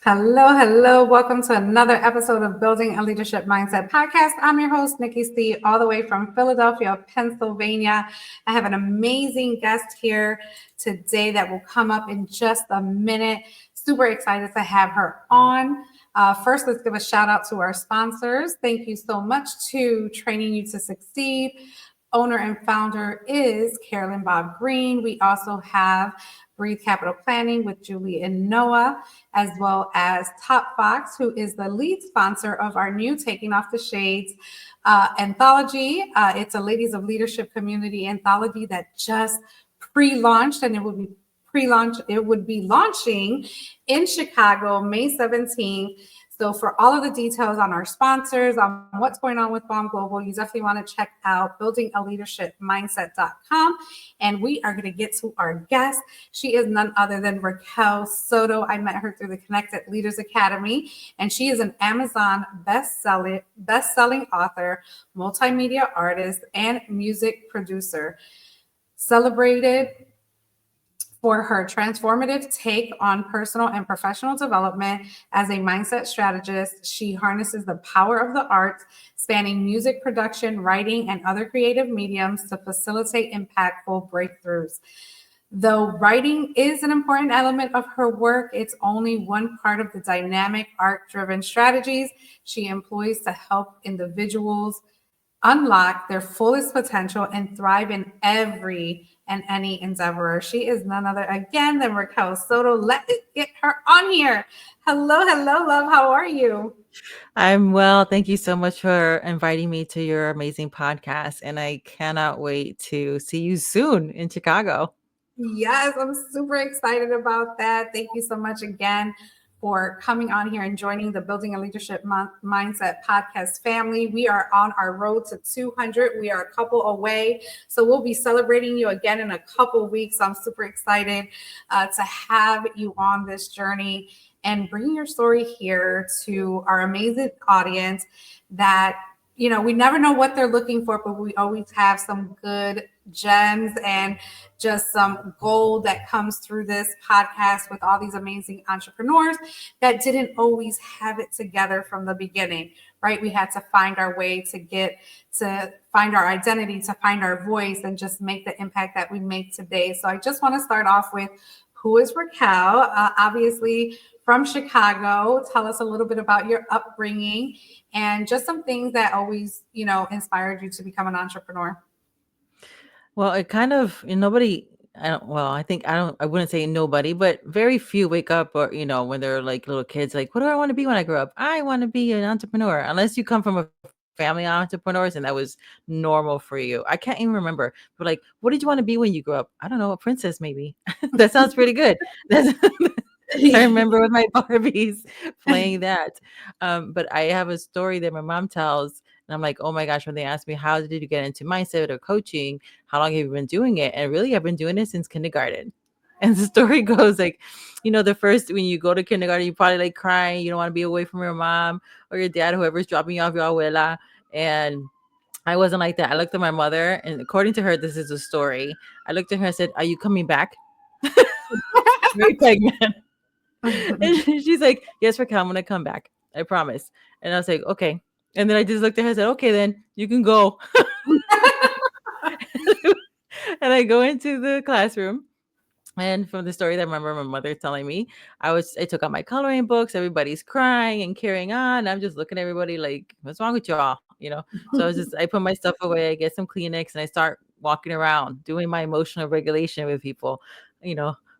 Hello. Welcome to another episode of Building a Leadership Mindset podcast. I'm your host, Nikki C, all the way from Philadelphia, Pennsylvania. I have an amazing guest here today that will come up in just a minute. Super excited to have her on. First, let's give a shout out to our sponsors. Thank you so much to Training You to Succeed. Owner and founder is Carolyn Bob Green. We also have Breathe Capital Planning with Julie and Noah, as well as Top Fox, who is the lead sponsor of our new Taking Off the Shades anthology. It's a Ladies of Leadership community anthology that just pre-launched, and it would be launching in Chicago May 17th. So for all of the details on our sponsors, on what's going on with BALM Global, you definitely want to check out buildingaleadershipmindset.com. And we are going to get to our guest. She is none other than Raquel Soto. I met her through the Connected Leaders Academy, and she is an Amazon best-selling author, multimedia artist, and music producer. Celebrated for her transformative take on personal and professional development. As a mindset strategist, she harnesses the power of the arts, spanning music production, writing, and other creative mediums to facilitate impactful breakthroughs. Though writing is an important element of her work, it's only one part of the dynamic, art-driven strategies she employs to help individuals unlock their fullest potential and thrive in every and any endeavor. She is none other again than Raquel Soto. Let's get her on here. Hello, love. How are you? I'm well. Thank you so much for inviting me to your amazing podcast. And I cannot wait to see you soon in Chicago. Yes, I'm super excited about that. Thank you so much again for coming on here and joining the Building a Leadership Mindset podcast family. We are on our road to 200. We are a couple away. So we'll be celebrating you again in a couple weeks. I'm super excited to have you on this journey and bring your story here to our amazing audience that, you know, we never know what they're looking for, but we always have some good gems and just some gold that comes through this podcast with all these amazing entrepreneurs that didn't always have it together from the beginning, right? We had to find our way to find our identity, to find our voice, and just make the impact that we make today. So I just want to start off with, who is Raquel? Obviously from Chicago. Tell us a little bit about your upbringing and just some things that always, you know, inspired you to become an entrepreneur. Well, it kind of, I wouldn't say nobody, but very few wake up or, when they're like little kids, like, what do I want to be when I grow up? I want to be an entrepreneur, unless you come from a family of entrepreneurs and that was normal for you. I can't even remember, but like, what did you want to be when you grew up? I don't know, a princess, maybe. That sounds pretty good. That's I remember with my Barbies playing that. But I have a story that my mom tells, and I'm like, oh my gosh, when they ask me, how did you get into mindset or coaching? How long have you been doing it? And really, I've been doing it since kindergarten. And the story goes like, the first, when you go to kindergarten, you probably like crying. You don't want to be away from your mom or your dad, whoever's dropping you off, your abuela. And I wasn't like that. I looked at my mother, and according to her, this is a story. I looked at her and said, are you coming back? Very pregnant. And she's like, yes, Raquel, I'm going to come back. I promise. And I was like, okay. And then I just looked at her and said, okay, then you can go. And I go into the classroom. And from the story that I remember my mother telling me, I took out my coloring books. Everybody's crying and carrying on. I'm just looking at everybody like, what's wrong with y'all? So I put my stuff away. I get some Kleenex and I start walking around doing my emotional regulation with people,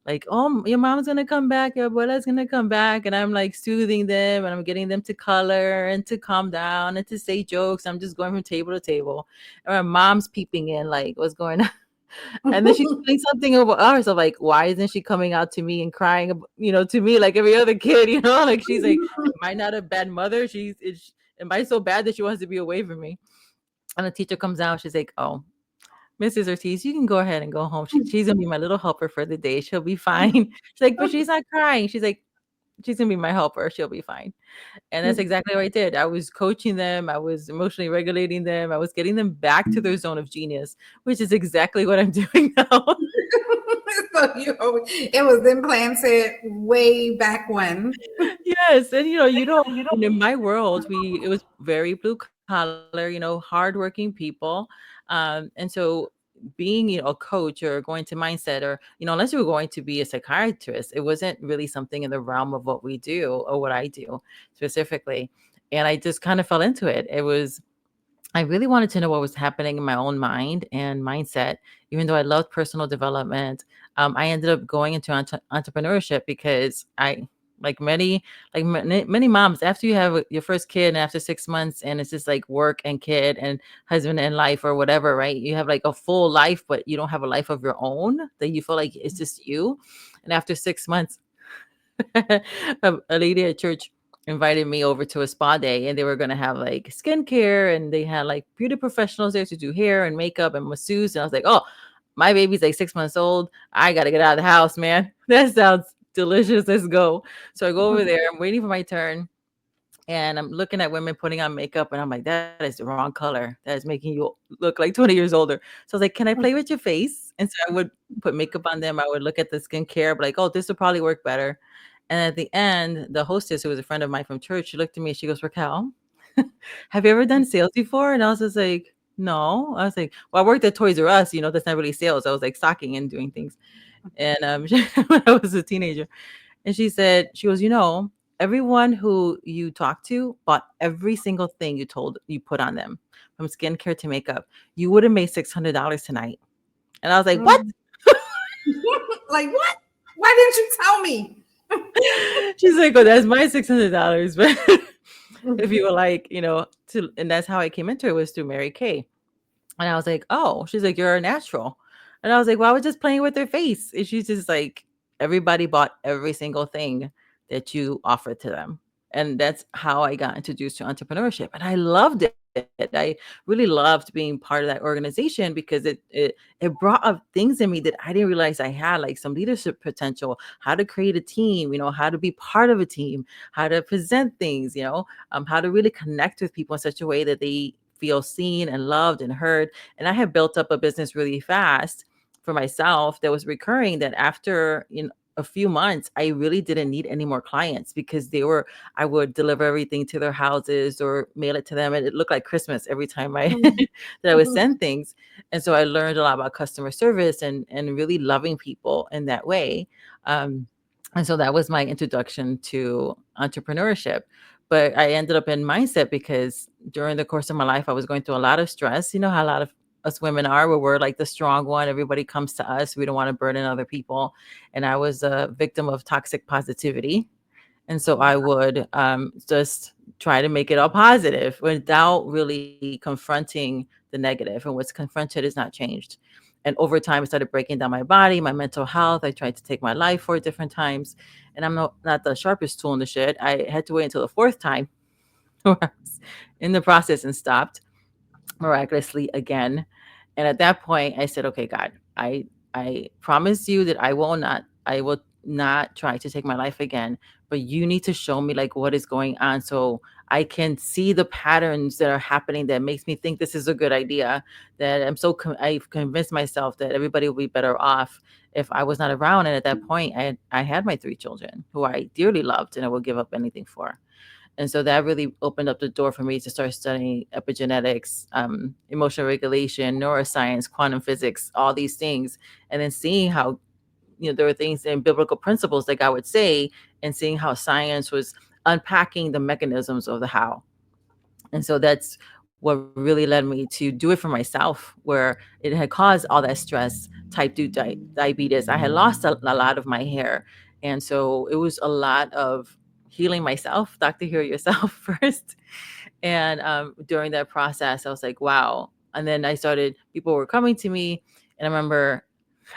like, oh, your mom's going to come back. Your abuela's going to come back. And I'm like soothing them and I'm getting them to color and to calm down and to say jokes. I'm just going from table to table. And my mom's peeping in like, what's going on? And then she's feeling something over ours of like, why isn't she coming out to me and crying, to me like every other kid, like she's like, am I not a bad mother? Am I so bad that she wants to be away from me? And the teacher comes out, she's like, oh, Mrs. Ortiz, you can go ahead and go home. She's gonna be my little helper for the day. She'll be fine. She's like, but she's not crying. She's like, she's gonna be my helper. She'll be fine. And that's exactly what I did. I was coaching them. I was emotionally regulating them. I was getting them back to their zone of genius, which is exactly what I'm doing now. So it was implanted way back when. Yes, and and in my world, it was very blue collar, hardworking people, and so being a coach or going to mindset or unless you were going to be a psychiatrist, it wasn't really something in the realm of what we do or what I do specifically, and I just kind of fell into it. I really wanted to know what was happening in my own mind and mindset. Even though I loved personal development, I ended up going into entrepreneurship because like many moms, after you have your first kid and after 6 months, and it's just like work and kid and husband and life or whatever, right? You have like a full life, but you don't have a life of your own that you feel like it's just you. And after 6 months, a lady at church invited me over to a spa day, and they were going to have like skincare, and they had like beauty professionals there to do hair and makeup and masseuse. And I was like, oh, my baby's like 6 months old. I got to get out of the house, man. That sounds delicious. Let's go. So I go over there. I'm waiting for my turn. And I'm looking at women putting on makeup, and I'm like, that is the wrong color. That is making you look like 20 years older. So I was like, can I play with your face? And so I would put makeup on them. I would look at the skincare, but like, oh, this would probably work better. And at the end, the hostess, who was a friend of mine from church, she looked at me and she goes, Raquel, have you ever done sales before? And I was just like, no. I was like, well, I worked at Toys R Us, that's not really sales. I was like stocking and doing things. And when I was a teenager. And she said, she goes, everyone who you talked to bought every single thing you put on them, from skincare to makeup. You would have made $600 tonight. And I was like, what? Like, what? Why didn't you tell me? She's like, oh, that's my $600. But if you were like, and that's how I came into it, was through Mary Kay. And I was like, oh, she's like, you're a natural. And I was like, well, I was just playing with her face. And she's just like, everybody bought every single thing that you offered to them. And that's how I got introduced to entrepreneurship. And I loved it. I really loved being part of that organization because it brought up things in me that I didn't realize I had, like some leadership potential, how to create a team, how to be part of a team, how to present things, how to really connect with people in such a way that they feel seen and loved and heard. And I had built up a business really fast for myself that was recurring, that after a few months, I really didn't need any more clients because I would deliver everything to their houses or mail it to them. And it looked like Christmas every time that I would send things. And so I learned a lot about customer service and really loving people in that way. And so that was my introduction to entrepreneurship. But I ended up in mindset because during the course of my life, I was going through a lot of stress. You know how a lot of us women are, where we're like the strong one. Everybody comes to us. We don't want to burden other people. And I was a victim of toxic positivity. And so I would just try to make it all positive without really confronting the negative. And what's confronted is not changed. And over time, I started breaking down my body, my mental health. I tried to take my life for different times. And I'm not the sharpest tool in the shed. I had to wait until the fourth time where I was in the process and stopped miraculously again. And at that point, I said, "Okay, God, I promise you that I will not try to take my life again, but you need to show me like what is going on so I can see the patterns that are happening that makes me think this is a good idea. That I've convinced myself that everybody will be better off if I was not around." And at that point, I had my 3 children who I dearly loved and I would give up anything for. And so that really opened up the door for me to start studying epigenetics, emotional regulation, neuroscience, quantum physics, all these things. And then seeing how, there were things in biblical principles that God would say, and seeing how science was unpacking the mechanisms of the how. And so that's what really led me to do it for myself, where it had caused all that stress, type 2 diabetes. I had lost a lot of my hair. And so it was a lot of healing myself. Doctor, heal yourself first. And during that process, I was like, wow. And then people were coming to me And I remember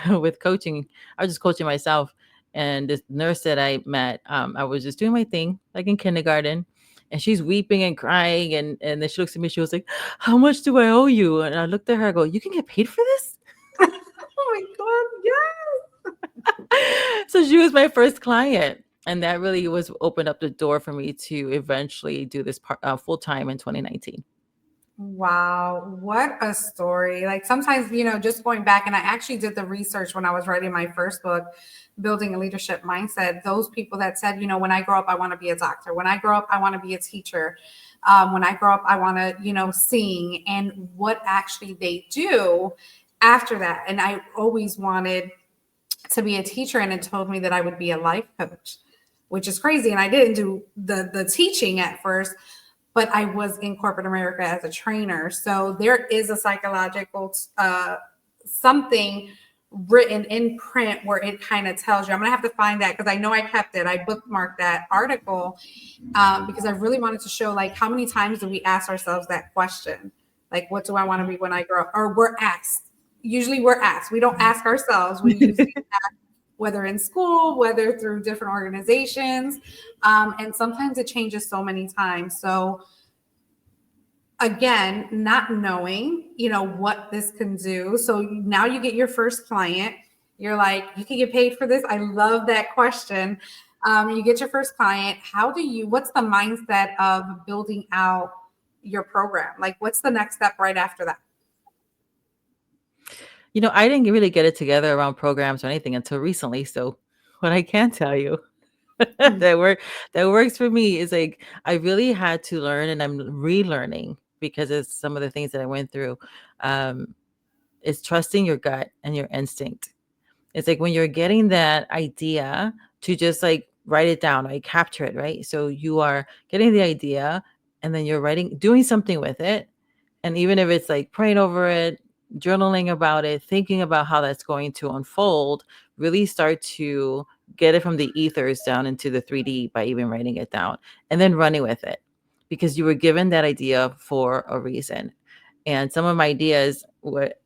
with coaching, I was just coaching myself. And this nurse that I met, I was just doing my thing, like in kindergarten. And she's weeping and crying. And then she looks at me, she was like, "How much do I owe you?" And I looked at her, I go, "You can get paid for this?" Oh my God, yeah. So she was my first client. And that really was opened up the door for me to eventually do this full time in 2019. Wow, what a story. Like sometimes, just going back, and I actually did the research when I was writing my first book, Building a Leadership Mindset. Those people that said, when I grow up, I want to be a doctor. When I grow up, I want to be a teacher. When I grow up, I want to, sing, and what actually they do after that. And I always wanted to be a teacher, and it told me that I would be a life coach, which is crazy. And I didn't do the teaching at first, but I was in corporate America as a trainer. So there is a psychological something written in print where it kind of tells you. I'm gonna have to find that because I know I kept it. I bookmarked that article because I really wanted to show like how many times do we ask ourselves that question, like what do I want to be when I grow up? Or we're asked. Usually we're asked. We don't ask ourselves. We usually ask, whether in school, whether through different organizations, and sometimes it changes so many times. So again, not knowing, what this can do. So now you get your first client. You're like, you can get paid for this. I love that question. You get your first client. What's the mindset of building out your program? Like, what's the next step right after that? I didn't really get it together around programs or anything until recently. So what I can tell you that works for me is like I really had to learn, and I'm relearning because it's some of the things that I went through. Um, is trusting your gut and your instinct. It's like when you're getting that idea to just like write it down, like capture it, right? So you are getting the idea and then you're doing something with it. And even if it's like praying over it, journaling about it, thinking about how that's going to unfold, really start to get it from the ethers down into the 3D by even writing it down and then running with it because you were given that idea for a reason. And some of my ideas, what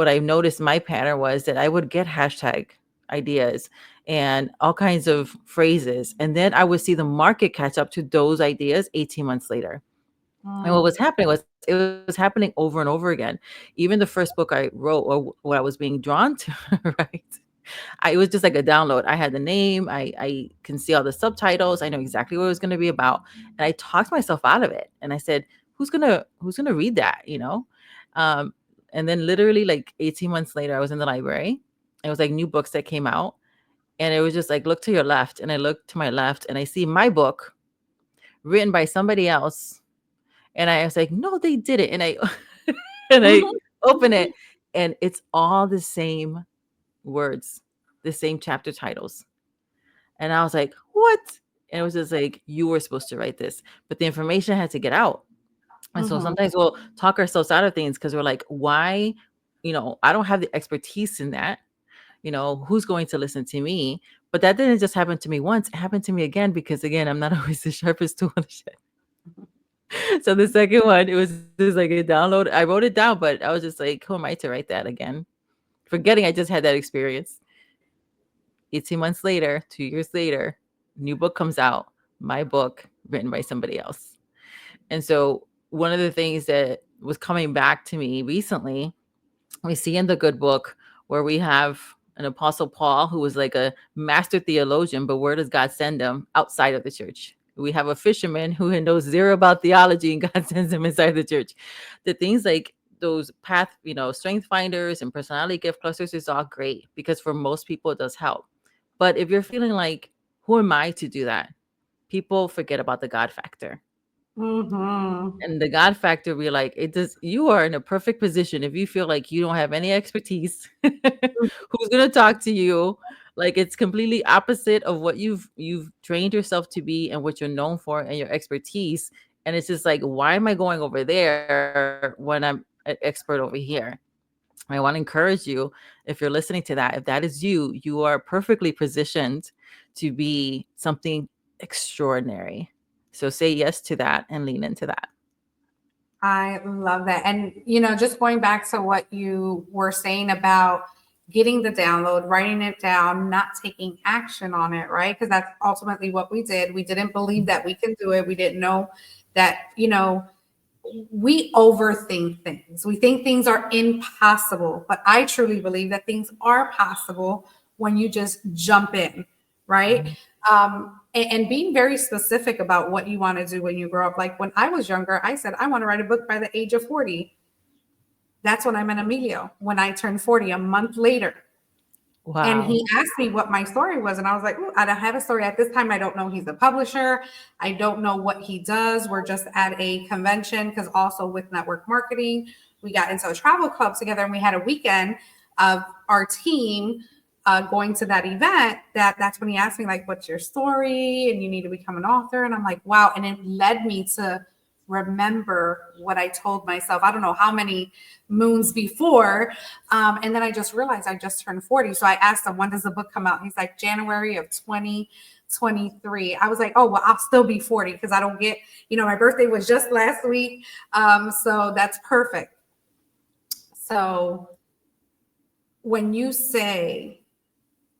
I've noticed my pattern was that I would get hashtag ideas and all kinds of phrases. And then I would see the market catch up to those ideas 18 months later. And what was happening was it was happening over and over again. Even the first book I wrote or what I was being drawn to, right? It was just like a download. I had the name, I can see all the subtitles, I know exactly what it was going to be about. And I talked myself out of it. And I said, who's gonna read that, Um, and then literally like 18 months later, I was in the library. It was like new books that came out. And it was just like, look to your left. And I looked to my left and I see my book written by somebody else. And I was like, no, they did it. And I and I open it and it's all the same words, the same chapter titles. And I was like, what? And it was just like, you were supposed to write this, but the information had to get out. And so Mhm. sometimes we'll talk ourselves out of things because we're like, why? I don't have the expertise in that. Who's going to listen to me? But that didn't just happen to me once. It happened to me again because, again, I'm not always the sharpest tool in the shed. So the second one, it was just like a download. I wrote it down, but I was just like, who am I to write that again? Forgetting I just had that experience. 18 months later, 2 years later, new book comes out, my book written by somebody else. And so one of the things that was coming back to me recently, we see in the good book where we have an apostle Paul who was like a master theologian, but where does God send him? Outside of the church. We have a fisherman who knows zero about theology and God sends him inside the church. The things like those strength finders and personality gift clusters is all great because for most people it does help. But if you're feeling like, who am I to do that? People forget about the God factor. Mhm. And the God factor, we're like, you are in a perfect position if you feel like you don't have any expertise. Who's gonna talk to you? Like it's completely opposite of what you've trained yourself to be and what you're known for and your expertise. And it's just like, why am I going over there when I'm an expert over here? I want to encourage you, if you're listening to that, if that is you, you are perfectly positioned to be something extraordinary. So say yes to that and lean into that. I love that. And, just going back to what you were saying about getting the download, writing it down, not taking action on it, right? Because that's ultimately what we did. We didn't believe that we can do it. We didn't know that, we overthink things. We think things are impossible, but I truly believe that things are possible when you just jump in, right? And being very specific about what you want to do when you grow up. Like when I was younger, I said, I want to write a book by the age of 40. That's when I met Emilio, when I turned 40, a month later. And Wow. he asked me what my story was. And I was like, I don't have a story at this time. I don't know. He's a publisher. I don't know what he does. We're just at a convention because also with network marketing, we got into a travel club together and we had a weekend of our team going to that event. That's when he asked me, like, what's your story? And you need to become an author. And I'm like, wow. And it led me to remember what I told myself. I don't know how many moons before. And then I just realized I just turned 40. So I asked him, when does the book come out? He's like, January of 2023. I was like, oh, well, I'll still be 40 because I don't get, my birthday was just last week. So that's perfect. So when you say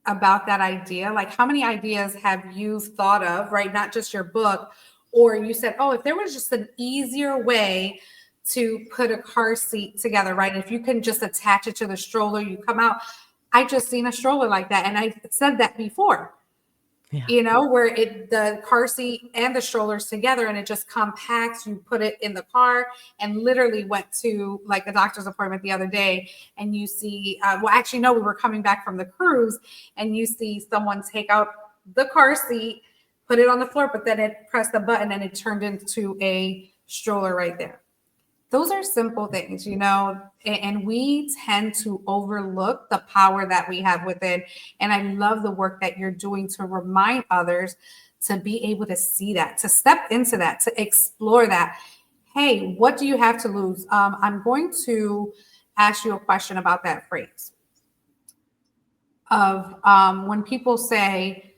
about that idea, like how many ideas have you thought of, right? Not just your book, or you said, oh, if there was just an easier way to put a car seat together, right? If you can just attach it to the stroller, you come out. I just seen a stroller like that. And I said that before, Yeah. where the car seat and the strollers together and it just compacts. You put it in the car, and literally went to like a doctor's appointment the other day. And you see, well, actually, no, we were coming back from the cruise and you see someone take out the car seat, put it on the floor, but then it pressed the button and it turned into a stroller right there. Those are simple things, and we tend to overlook the power that we have within. And I love the work that you're doing to remind others to be able to see that, to step into that, to explore that. Hey, what do you have to lose? I'm going to ask you a question about that phrase of when people say,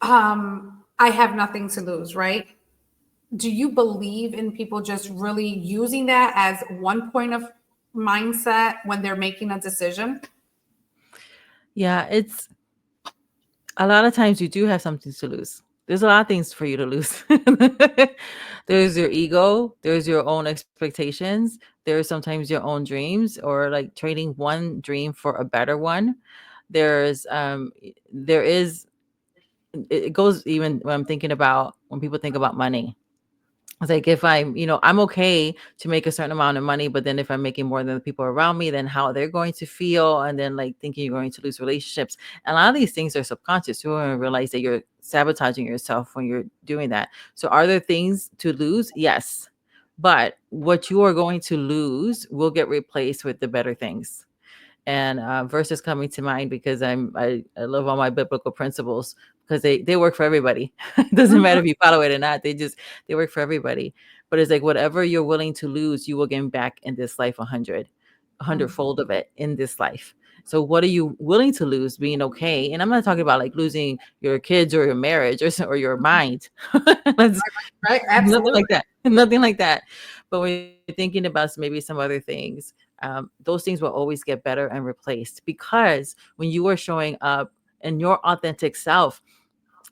I have nothing to lose, right? Do you believe in people just really using that as one point of mindset when they're making a decision? Yeah, it's a lot of times you do have something to lose. There's a lot of things for you to lose. There's your ego, there's your own expectations, there's sometimes your own dreams, or like trading one dream for a better one. There is it goes even when I'm thinking about when people think about money. It's like if I'm okay to make a certain amount of money, but then if I'm making more than the people around me, then how they're going to feel, and then like thinking you're going to lose relationships. And a lot of these things are subconscious. You don't even realize that you're sabotaging yourself when you're doing that. So are there things to lose? Yes. But what you are going to lose will get replaced with the better things. And verse is coming to mind because I love all my biblical principles because they work for everybody. It doesn't matter if you follow it or not. They work for everybody. But it's like whatever you're willing to lose, you will get back in this life a hundredfold of it in this life. So what are you willing to lose? Being okay, and I'm not talking about like losing your kids or your marriage or your mind. Let's Right? Nothing Absolutely. like that. Nothing like that. But when you're thinking about maybe some other things, those things will always get better and replaced because when you are showing up in your authentic self,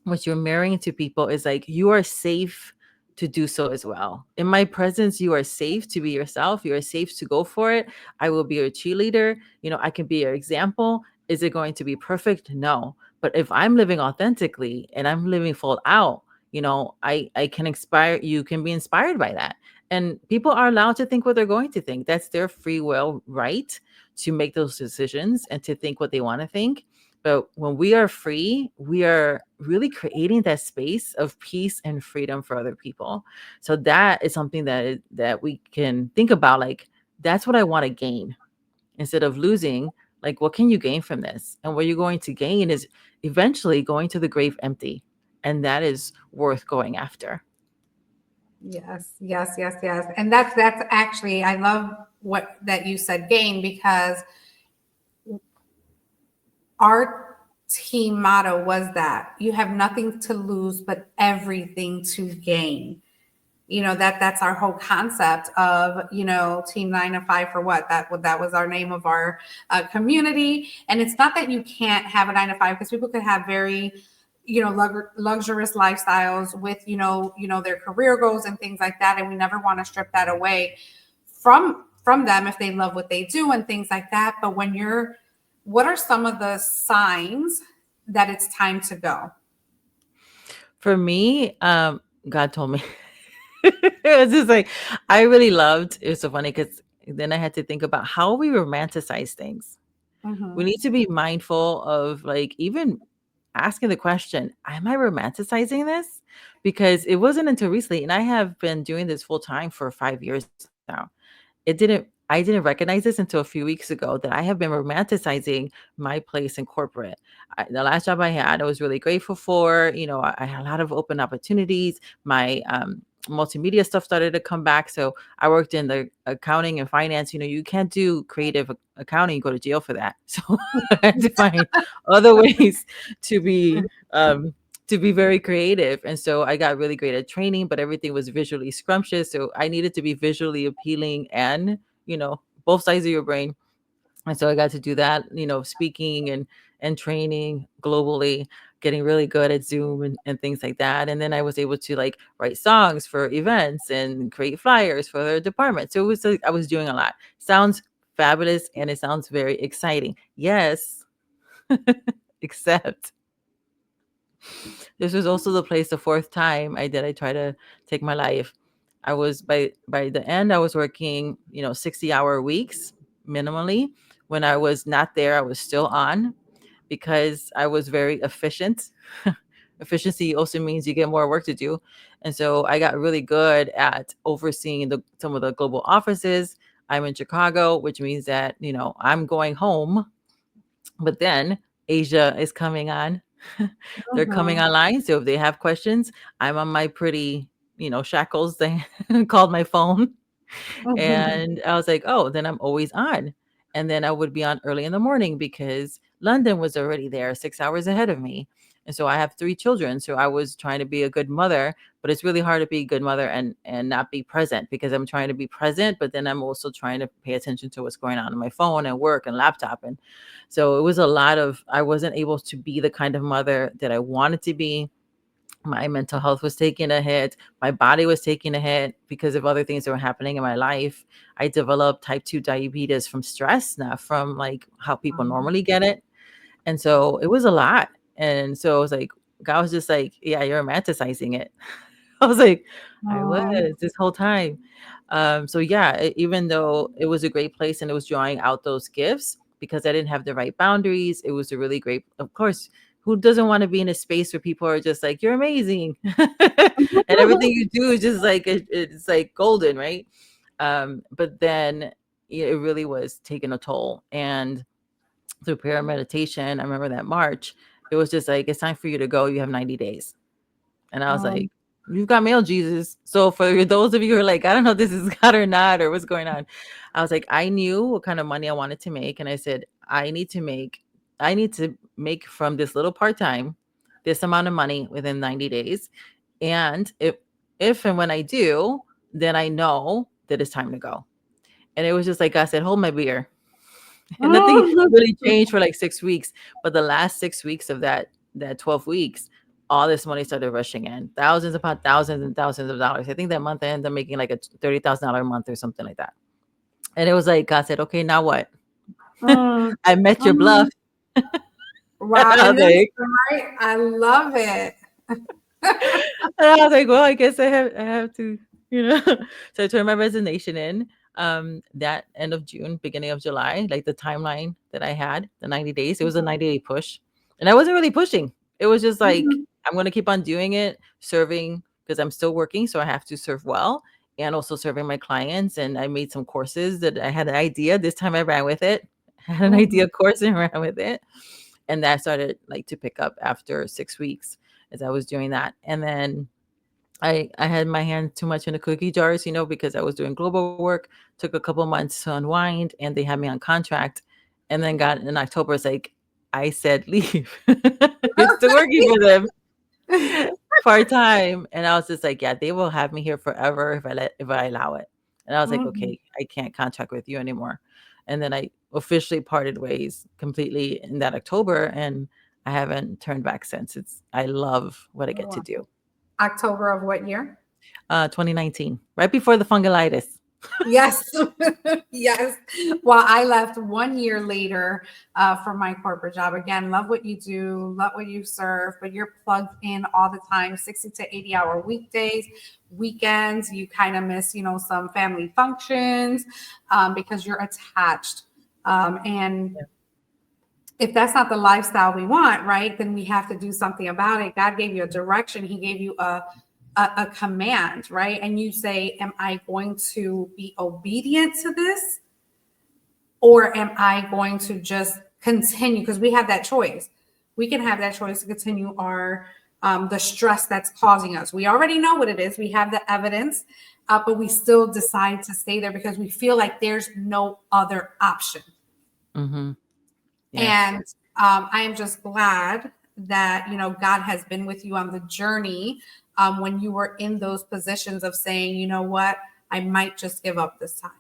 what you're marrying to people is like you are safe to do so as well. In my presence, you are safe to be yourself. You are safe to go for it. I will be your cheerleader. I can be your example. Is it going to be perfect? No. But if I'm living authentically and I'm living full out, I can inspire, you can be inspired by that. And people are allowed to think what they're going to think. That's their free will right to make those decisions and to think what they want to think. But when we are free, we are really creating that space of peace and freedom for other people. So that is something that we can think about. Like that's what I want to gain instead of losing. Like what can you gain from this? And what you're going to gain is eventually going to the grave empty, and that is worth going after. Yes, yes, yes, yes. And that's actually, I love what that you said gain, because our team motto was that you have nothing to lose but everything to gain. that's our whole concept of, Team 9 to 5 for what that was our name of our community. And it's not that you can't have a 9 to 5, because people could have very, luxurious lifestyles with, their career goals and things like that. And we never want to strip that away from them if they love what they do and things like that. But what are some of the signs that it's time to go? For me, God told me. It was just like, I really loved it. Was so funny because then I had to think about how we romanticize things. We Mm-hmm. need to be mindful of, like, even asking the question, am I romanticizing this? Because it wasn't until recently, and I have been doing this full time for 5 years now. I didn't recognize this until a few weeks ago, that I have been romanticizing my place in corporate. The last job I had, I was really grateful for. I had a lot of open opportunities. My multimedia stuff started to come back, so I worked in the accounting and finance. You can't do creative accounting; you go to jail for that. So I had to find other ways to be um, to be very creative. And so I got really great at training, but everything was visually scrumptious. So I needed to be visually appealing and, both sides of your brain. And so I got to do that, speaking and training globally, getting really good at Zoom and things like that. And then I was able to, like, write songs for events and create flyers for their department. So it was like I was doing a lot. Sounds fabulous, and it sounds very exciting. Yes. Except this was also the place, the fourth time I try to take my life. I was by the end, I was working, 60-hour weeks minimally. When I was not there, I was still on, because I was very efficient. Efficiency also means you get more work to do. And so I got really good at overseeing some of the global offices. I'm in Chicago, which means that, I'm going home, but then Asia is coming on. They're coming Mm-hmm. online. So if they have questions, I'm on my pretty, shackles, they called my phone. Mm-hmm. And I was like, oh, then I'm always on. And then I would be on early in the morning because London was already there 6 hours ahead of me. And so I have 3 children. So I was trying to be a good mother, but it's really hard to be a good mother and not be present, because I'm trying to be present, but then I'm also trying to pay attention to what's going on my phone and work and laptop. And so it was a lot of, I wasn't able to be the kind of mother that I wanted to be. My mental health was taking a hit. My body was taking a hit because of other things that were happening in my life. I developed type 2 diabetes from stress, not from, like, how people normally get it. And so it was a lot. And so I was like, God was just like, yeah, you're romanticizing it. I was like, I was Mm-hmm. this whole time. So yeah, even though it was a great place and it was drawing out those gifts, because I didn't have the right boundaries, it was a really great, of course, who doesn't want to be in a space where people are just like, you're amazing. And everything you do is just like, it's like golden, right? But then it really was taking a toll. And through prayer and meditation, I remember that March, it was just like, it's time for you to go. You have 90 days. And I was like, you've got mail, Jesus. So for those of you who are like, I don't know if this is God or not, or what's going on, I was like, I knew what kind of money I wanted to make. And I said, I need to make from this little part-time, this amount of money within 90 days. And if and when I do, then I know that it's time to go. And it was just like, God said, hold my beer. And nothing really changed for like 6 weeks. But the last 6 weeks of that 12 weeks, all this money started rushing in. Thousands upon thousands and thousands of dollars. I think that month I ended up making like a $30,000 a month or something like that. And it was like, God said, okay, now what? I met your bluff. Wow, I was and that's like, right. I love it. and I was like, well, I guess I have to, you know. So I turned my resignation in that end of June, beginning of July, like the timeline that I had, the 90 days. It was a 90-day push. And I wasn't really pushing. It was just like, Mhm. I'm gonna keep on doing it, serving, because I'm still working, so I have to serve well, and also serving my clients. And I made some courses that I had an idea. This time I ran with it. I had an Mhm. idea course and ran with it. And that started like to pick up after 6 weeks as I was doing that. And then I had my hand too much in the cookie jars, because I was doing global work, took a couple months to unwind, and they had me on contract. And then got in October, it's like, I said, leave. It's still working for them. part-time. And I was just like, yeah, they will have me here forever if I allow it. And I was like, Mhm. okay, I can't contract with you anymore. And then I officially parted ways completely in that October, and I haven't turned back since. I love what I get to Wow. do. October of what year? 2019, right before the fungalitis. Yes, yes. Well, I left 1 year later for my corporate job. Again, love what you do, love what you serve, but you're plugged in all the time, 60 to 80 hour weekdays, weekends. You kind of miss, some family functions because you're attached. And Yeah. if that's not the lifestyle we want, right, then we have to do something about it. God gave you a direction. He gave you a command, right? And you say, am I going to be obedient to this? Or am I going to just continue? Because we have that choice. We can have that choice to continue the stress that's causing us. We already know what it is. We have the evidence, but we still decide to stay there because we feel like there's no other option. Mm-hmm. Yes. And I am just glad that, God has been with you on the journey when you were in those positions of saying, you know what, I might just give up this time.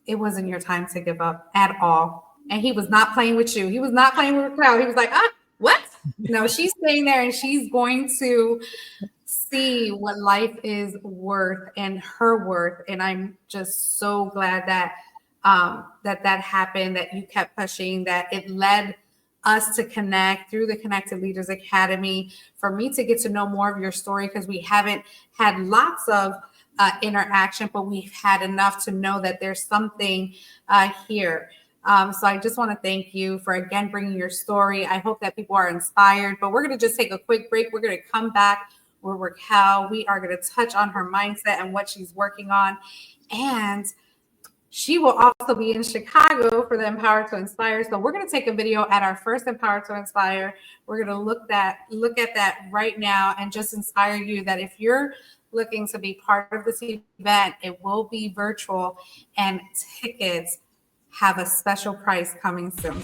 It wasn't your time to give up at all. And he was not playing with you. He was not playing with Raquel. He was like, what? No, she's staying there and she's going to see what life is worth and her worth. And I'm just so glad that that happened, that you kept pushing, that it led us to connect through the Connected Leaders Academy, for me to get to know more of your story, because we haven't had lots of interaction, but we've had enough to know that there's something here. So I just want to thank you for, again, bringing your story. I hope that people are inspired, but we're going to just take a quick break. We're going to come back with Raquel. We are going to touch on her mindset and what she's working on. And she will also be in Chicago for the Empower to Inspire. So we're going to take a video at our first Empower to Inspire. We're going to look at that right now and just inspire you that if you're looking to be part of this event, it will be virtual and tickets have a special price coming soon.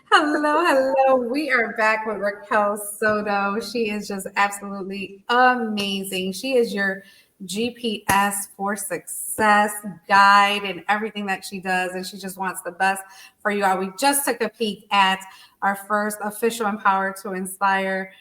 Hello. We are back with Raquel Soto. She is just absolutely amazing. She is your GPS for success guide and everything that she does. And she just wants the best for you all. We just took a peek at our first official Empower to Inspire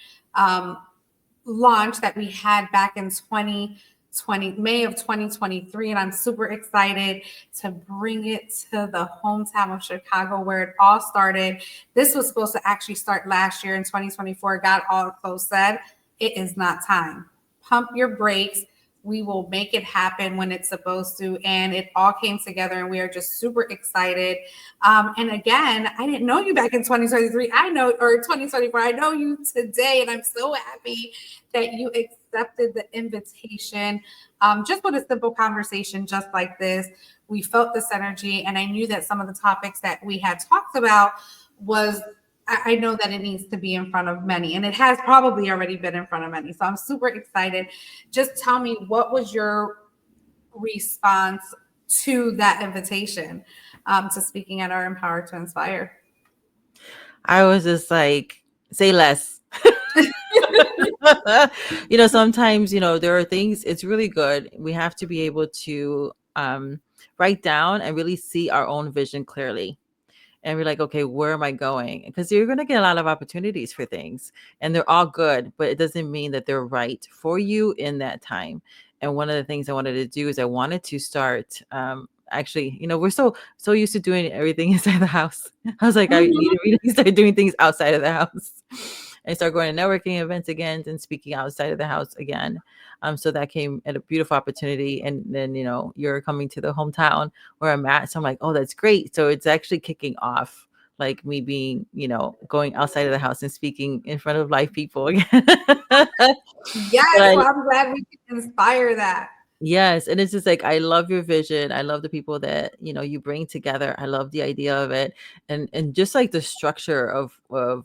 launch that we had back in 2020, May of 2023. And I'm super excited to bring it to the hometown of Chicago, where it all started. This was supposed to actually start last year in 2024. God all close said, it is not time. Pump your brakes. We will make it happen when it's supposed to. And it all came together, and we are just super excited. And again, I didn't know you back in 2023. Or 2024. I know you today, and I'm so happy that you accepted the invitation. Just with a simple conversation just like this, we felt this energy, and I knew that some of the topics that we had talked about was, I know that it needs to be in front of many, and it has probably already been in front of many. So I'm super excited. Just tell me, what was your response to that invitation to speaking at our Empower to Inspire? I was just like, say less. Sometimes, there are things, it's really good. We have to be able to write down and really see our own vision clearly, and we're like, okay, where am I going? Because you're going to get a lot of opportunities for things, and they're all good, but it doesn't mean that they're right for you in that time. And one of the things I wanted to do is I wanted to start, actually, we're so used to doing everything inside the house. I was like, I need Mhm. to really start doing things outside of the house and start going to networking events again and speaking outside of the house again. So that came at a beautiful opportunity. And then, you're coming to the hometown where I'm at. So I'm like, oh, that's great. So it's actually kicking off like me being, going outside of the house and speaking in front of live people again. But Yes, I well, I'm glad we can inspire that. Yes, and it's just like I love your vision. I love the people that, you bring together. I love the idea of it, and just like the structure of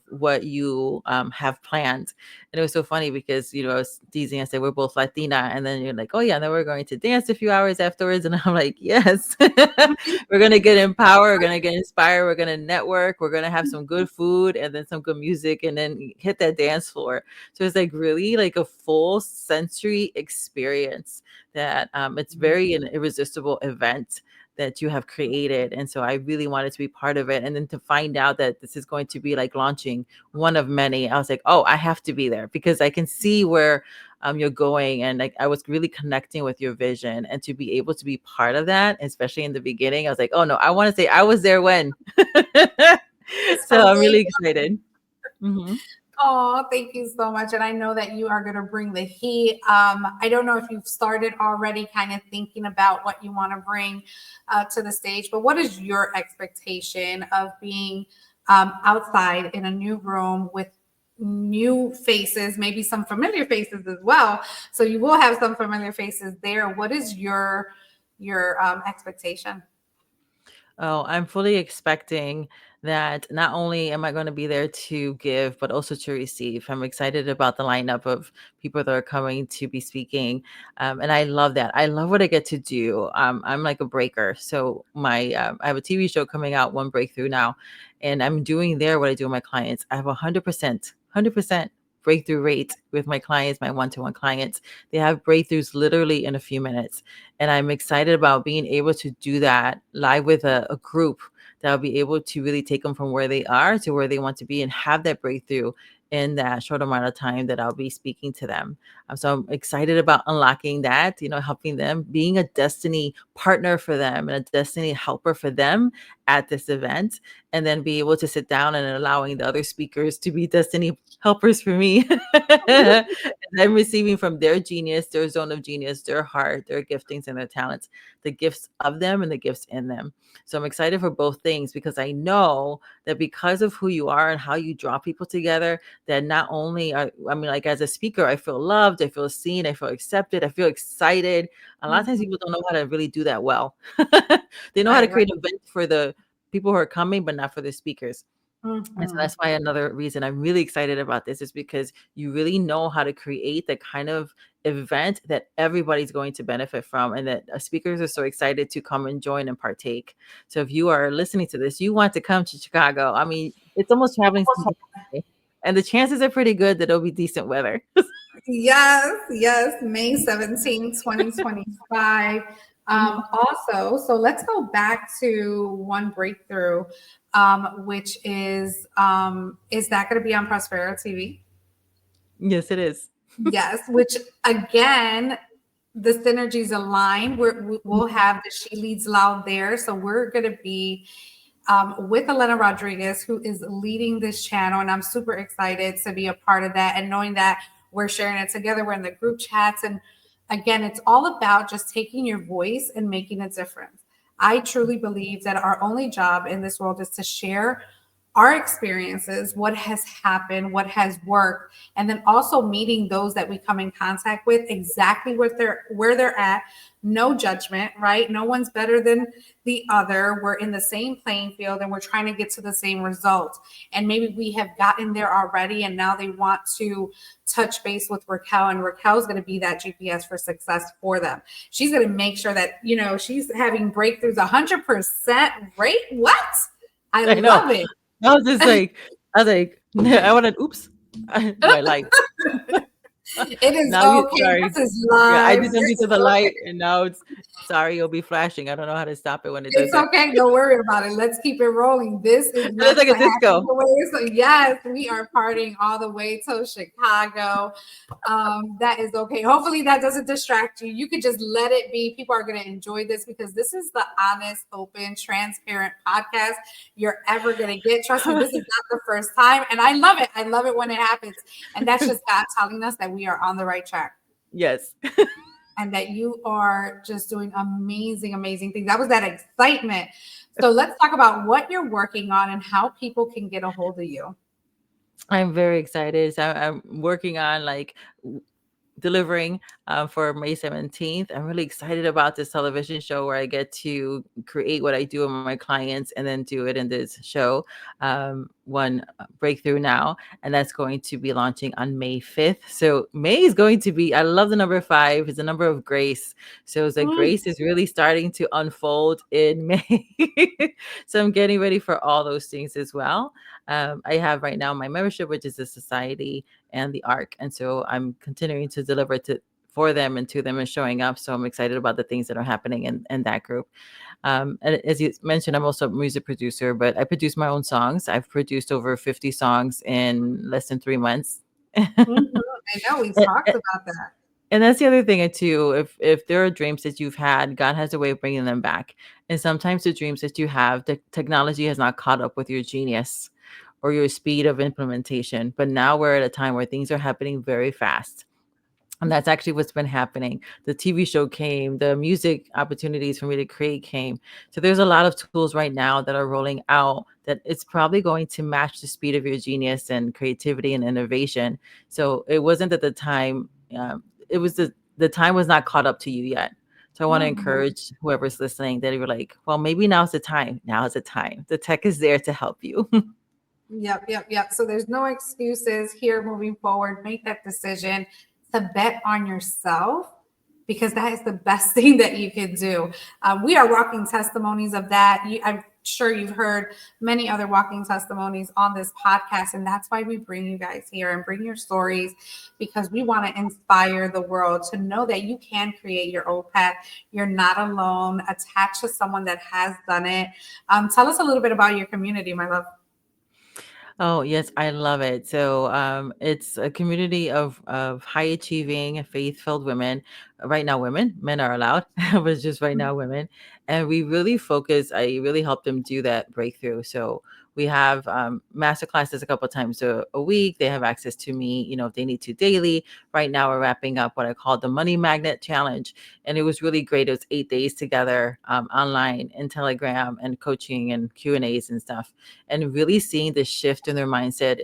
what you have planned. And it was so funny because, I was teasing. I said we're both Latina, and then you're like, oh yeah, then we're going to dance a few hours afterwards, and I'm like, yes, we're gonna get empowered, we're gonna get inspired, we're gonna network, we're gonna have some good food, and then some good music, and then hit that dance floor. So it's like really like a full sensory experience that it's very an irresistible event that you have created. And so I really wanted to be part of it. And then to find out that this is going to be like launching one of many, I was like, oh, I have to be there because I can see where you're going. And like I was really connecting with your vision, and to be able to be part of that, especially in the beginning, I was like, oh no, I want to say I was there when. It's So so I'm big. really excited. Mhm. Oh, thank you so much. And I know that you are going to bring the heat. I don't know if you've started already kind of thinking about what you want to bring to the stage, but what is your expectation of being outside in a new room with new faces, maybe some familiar faces as well? So you will have some familiar faces there. What is your expectation? Oh, I'm fully expecting that not only am I going to be there to give, but also to receive. I'm excited about the lineup of people that are coming to be speaking. And I love that. I love what I get to do. I'm like a breaker. So I have a TV show coming out, One Breakthrough now, and I'm doing there what I do with my clients. I have 100% breakthrough rate with my clients, my one-to-one clients. They have breakthroughs literally in a few minutes. And I'm excited about being able to do that live with a group that'll be able to really take them from where they are to where they want to be and have that breakthrough in that short amount of time that I'll be speaking to them. So I'm excited about unlocking that, helping them, being a destiny partner for them and a destiny helper for them at this event, and then be able to sit down and allowing the other speakers to be destiny helpers for me. And I'm receiving from their genius, their zone of genius, their heart, their giftings and their talents, the gifts of them and the gifts in them. So I'm excited for both things because I know that because of who you are and how you draw people together, that not only like as a speaker, I feel loved, I feel seen, I feel accepted, I feel excited. A lot of times Mhm. people don't know how to really do that well. They know how to Right, right. create events for the people who are coming, but not for the speakers. And so Mhm. that's why another reason I'm really excited about this is because you really know how to create the kind of event that everybody's going to benefit from, and that speakers are so excited to come and join and partake. So if you are listening to this, you want to come to Chicago. I mean, it's almost traveling to DC, and the chances are pretty good that it'll be decent weather. Yes, yes, May 17th, 2025. Mhm. Also, so let's go back to One Breakthrough, which is that going to be on Prospera TV? Yes, it is. Yes, which again, the synergies align. We'll have the She Leads Loud there. So we're going to be with Elena Rodriguez, who is leading this channel. And I'm super excited to be a part of that and knowing that we're sharing it together. We're in the group chats. And again, it's all about just taking your voice and making a difference. I truly believe that our only job in this world is to share our experiences, what has happened, what has worked, and then also meeting those that we come in contact with exactly where they're at. No judgment, right? No one's better than the other. We're in the same playing field and we're trying to get to the same result. And maybe we have gotten there already and now they want to touch base with Raquel, and Raquel's going to be that GPS for success for them. She's going to make sure that, she's having breakthroughs 100% rate. What? I I know. love it. I was just like, I was like, I want to, oops. My light. It is Now you okay. sorry. This is Yeah, I live. did something This to is the okay. light and now it's sorry, it'll be flashing. I don't know how to stop it when it does It's that. okay. Don't worry about it. Let's keep it rolling. This is It looks meant like to a happen disco. the way. So yes, we are partying all the way to Chicago. That is okay. Hopefully that doesn't distract you. You could just let it be. People are going to enjoy this because this is the honest, open, transparent podcast you're ever going to get. Trust me, this is not the first time. And I love it. I love it when it happens. And that's just God telling us that we are on the right track Yes. and that you are just doing amazing, amazing things. That was that excitement. So let's talk about what you're working on and how people can get a hold of you. I'm very excited. So I'm working on like delivering for May 17th. I'm really excited about this television show where I get to create what I do with my clients and then do it in this show, one Breakthrough Now. And that's going to be launching on May 5th. So May is going to be, I love the number 5, it's the number of grace. So it's like Mm, grace is really starting to unfold in May. So I'm getting ready for all those things as well. I have right now my membership, which is the society and the arc, and so I'm continuing to deliver to for them and to them and showing up. So I'm excited about the things that are happening in that group. And as you mentioned, I'm also a music producer, but I produce my own songs. I've produced over 50 songs in less than 3 months. mhm. I know we've talked about that. And that's the other thing too. If there are dreams that you've had, God has a way of bringing them back. And sometimes the dreams that you have, the technology has not caught up with your genius or your speed of implementation. But now we're at a time where things are happening very fast. And that's actually what's been happening. The TV show came, the music opportunities for me to create came. So there's a lot of tools right now that are rolling out that it's probably going to match the speed of your genius and creativity and innovation. So it wasn't that the time, it was the time was not caught up to you yet. So I want to Mhm. encourage whoever's listening that you're like, well, maybe now's the time. Now is the time. The tech is there to help you. Yep, yep, yep. So there's no excuses here moving forward. Make that decision to bet on yourself because that is the best thing that you can do. We are walking testimonies of that. I'm sure you've heard many other walking testimonies on this podcast, and that's why we bring you guys here and bring your stories because we want to inspire the world to know that you can create your own path. You're not alone. Attached to someone that has done it. Tell us a little bit about your community, my love. Oh, yes, I love it. So, it's a community of high achieving, faith-filled women. Right now, women, men are allowed, but it's just right now women. And we really focus, I really help them do that breakthrough. So we have master classes a couple of times a week. They have access to me, if they need to daily. Right now, we're wrapping up what I call the Money Magnet Challenge. And it was really great. It was 8 days together online in Telegram and coaching and Q&As and stuff, and really seeing the shift in their mindset,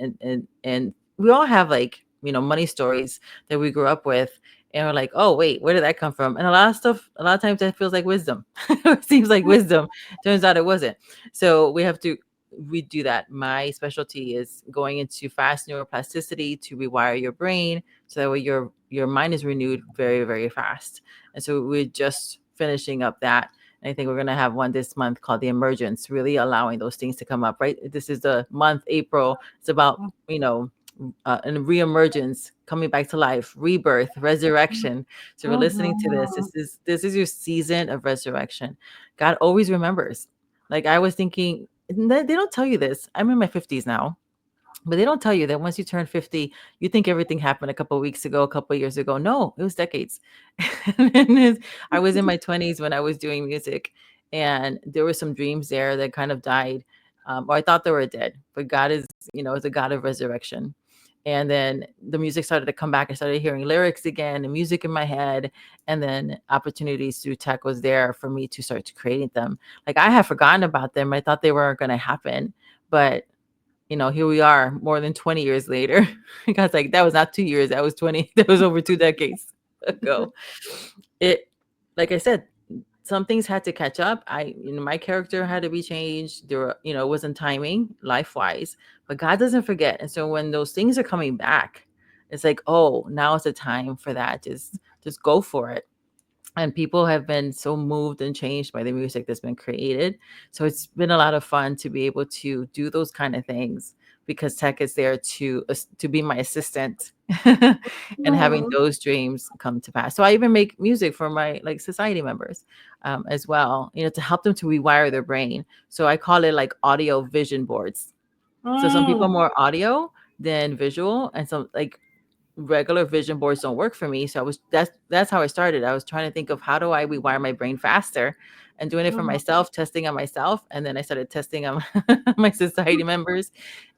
and we all have like money stories that we grew up with, and we're like, oh wait, where did that come from? And a lot of stuff, a lot of times that feels like wisdom. It seems like wisdom, turns out it wasn't. So we do that. My specialty is going into fast neuroplasticity to rewire your brain so that way your mind is renewed very, very fast. And so we're just finishing up that. And I think we're going to have one this month called The Emergence, really allowing those things to come up, right? This is the month, April. It's about, and reemergence, coming back to life, rebirth, resurrection. So we're listening to this. Mhm. This is your season of resurrection. God always remembers. Like I was thinking, they don't tell you this. I'm in my 50s now, but they don't tell you that once you turn 50, you think everything happened a couple of weeks ago, a couple of years ago. No, it was decades. I was in my 20s when I was doing music, and there were some dreams there that kind of died, or I thought they were dead. But God is a God of resurrection. And then the music started to come back. I started hearing lyrics again and music in my head. And then opportunities through tech was there for me to start to create them. Like I had forgotten about them. I thought they weren't going to happen. But here we are more than 20 years later. God's like, that was not 2 years, that was 20, that was over 2 decades ago. It, like I said, some things had to catch up. My character had to be changed. There were, it wasn't timing life wise, but God doesn't forget. And so when those things are coming back, it's like, oh, now is the time for that. Just go for it. And people have been so moved and changed by the music that's been created. So it's been a lot of fun to be able to do those kind of things because tech is there to be my assistant and having Mm, those dreams come to pass. So I even make music for my like society members as well, to help them to rewire their brain. So I call it like audio vision boards. So some people are mm, more audio than visual, and some like regular vision boards don't work for me. So that's how I started. I was trying to think of how do I rewire my brain faster, and doing it for mhm. myself, testing on myself, and then I started testing on my society members,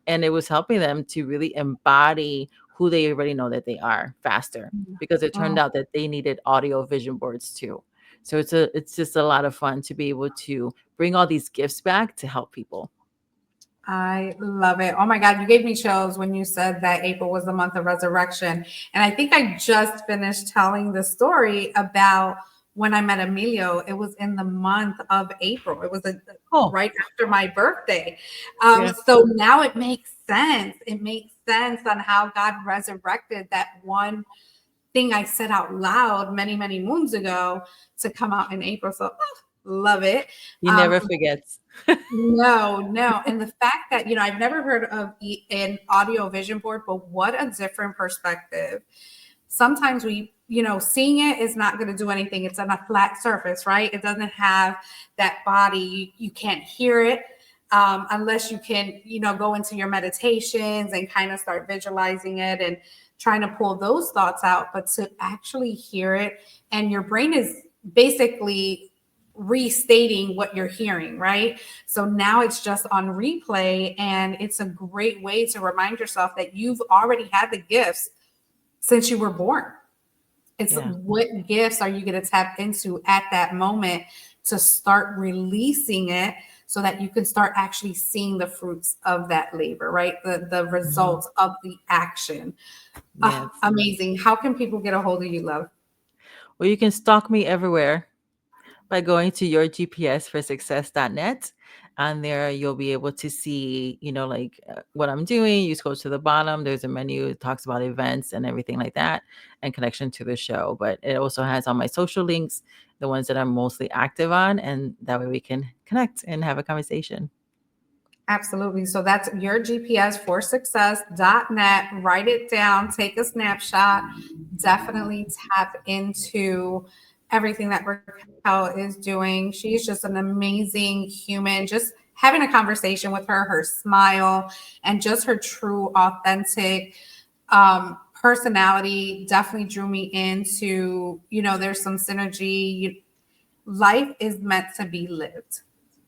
and it was helping them to really embody who they already know that they are faster, because it turned Mm. out that they needed audio vision boards too. So it's just a lot of fun to be able to bring all these gifts back to help people. I love it. Oh my God, you gave me chills when you said that April was the month of resurrection. And I think I just finished telling the story about when I met Emilio. It was in the month of April. It was Oh, right after my birthday. yeah. So now it makes sense. It makes sense on how God resurrected that one thing I said out loud many, many moons ago to come out in April. So love it. He Um, never forgets. no, no. And the fact that, I've never heard of an audio vision board, but what a different perspective. Sometimes seeing it is not going to do anything. It's on a flat surface, right? It doesn't have that body. You can't hear it unless you can, go into your meditations and kind of start visualizing it and trying to pull those thoughts out. But to actually hear it, and your brain is basically restating what you're hearing, right? So now it's just on replay, and it's a great way to remind yourself that you've already had the gifts since you were born. It's Yeah. what gifts are you going to tap into at that moment to start releasing it so that you can start actually seeing the fruits of that labor, right? The Mhm. results of the action. Yes. Amazing. How can people get a hold of you, love? Well, you can stalk me everywhere by going to yourgpsforsuccess.net. On there, you'll be able to see, like what I'm doing. You scroll to the bottom. There's a menu. It talks about events and everything like that, and connection to the show. But it also has all my social links, the ones that I'm mostly active on, and that way we can connect and have a conversation. Absolutely. So that's your GPS for success.net. Write it down, take a snapshot, definitely tap into everything that Raquel is doing. She's just an amazing human. Just having a conversation with her smile, and just her true, authentic personality definitely drew me into, there's some synergy. Life is meant to be lived.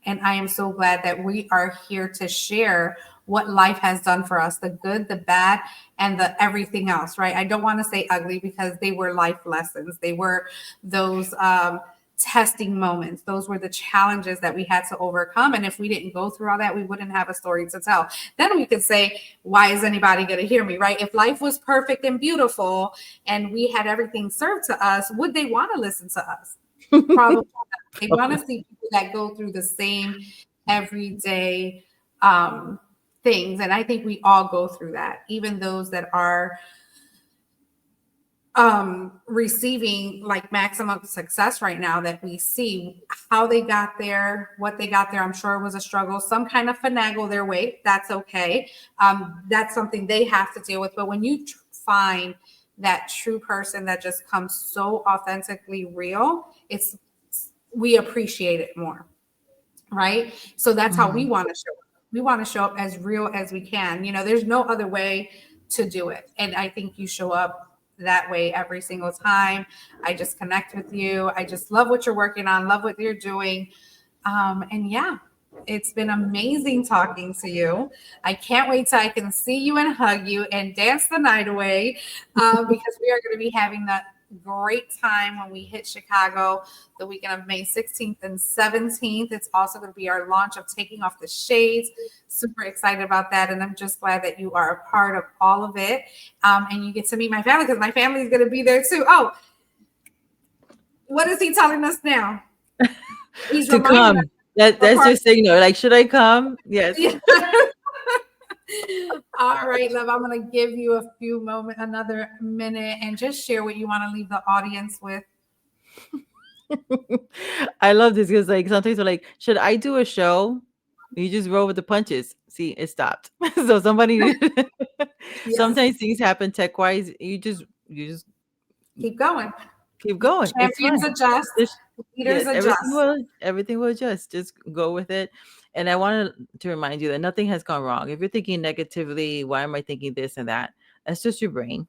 And I am so glad that we are here to share what life has done for us, the good, the bad, and the everything else, right? I don't want to say ugly, because they were life lessons. They were those testing moments. Those were the challenges that we had to overcome. And if we didn't go through all that, we wouldn't have a story to tell. Then we could say, why is anybody going to hear me, right? If life was perfect and beautiful and we had everything served to us, would they want to listen to us? Probably not. They want to see people that go through the same everyday um, things. And I think we all go through that, even those that are receiving like maximum success right now, that we see how they got there, what they got there. I'm sure it was a struggle, some kind of finagle their way. That's okay. That's something they have to deal with. But when you find that true person that just comes so authentically real, we appreciate it more, right? So that's how we Mhm. want to show up. We want to show up as real as we can. There's no other way to do it. And I think you show up that way every single time. I just connect with you. I just love what you're working on, love what you're doing. And yeah, it's been amazing talking to you. I can't wait till I can see you and hug you and dance the night away, because we are going to be having that great time when we hit Chicago the weekend of May 16th and 17th. It's also going to be our launch of Taking Off the Shades. Super excited about that. And I'm just glad that you are a part of all of it. And you get to meet my family, because my family is going to be there too. Oh, what is he telling us now? He's To reminding us come. That's apart. your signal. Like, should I come? Yes. All right, love. I'm going to give you a few moments, another minute, and just share what you want to leave the audience with. I love this because like sometimes we're like, should I do a show? You just roll with the punches. See, it stopped. So somebody Yes, sometimes things happen tech wise. You just keep going. keep going. It's Champions fine. adjust, Just leaders yeah, adjust. everything will adjust. Just go with it. And I wanted to remind you that nothing has gone wrong. If you're thinking negatively, why am I thinking this and that? That's just your brain.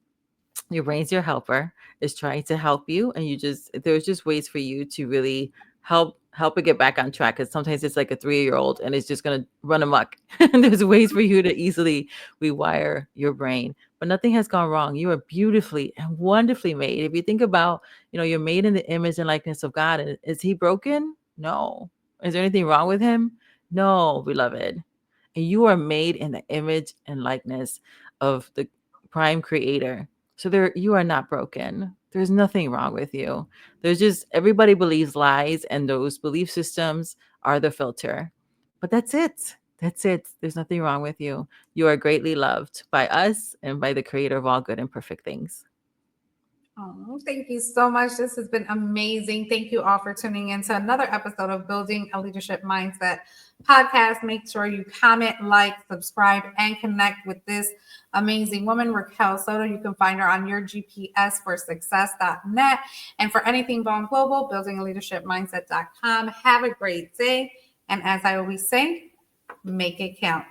Your brain's your helper. It's trying to help you, and there's just ways for you to really help it get back on track, because sometimes it's like a 3-year-old and it's just going to run amok. And there's ways for you to easily rewire your brain. But nothing has gone wrong. You are beautifully and wonderfully made. If you think about, you're made in the image and likeness of God, and is he broken? No. Is there anything wrong with him? No, beloved. And you are made in the image and likeness of the prime creator. So you are not broken. There's nothing wrong with you. There's just everybody believes lies, and those belief systems are the filter. But that's it. That's it. There's nothing wrong with you. You are greatly loved by us and by the creator of all good and perfect things. Oh, thank you so much. This has been amazing. Thank you all for tuning in to another episode of Building a Leadership Mindset podcast. Make sure you comment, like, subscribe, and connect with this amazing woman, Raquel Soto. You can find her on yourgpsforsuccess.net. And for anything BALM Global, buildingaleadershipmindset.com. Have a great day. And as I always say, make it count.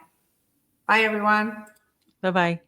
Bye, everyone. Bye bye.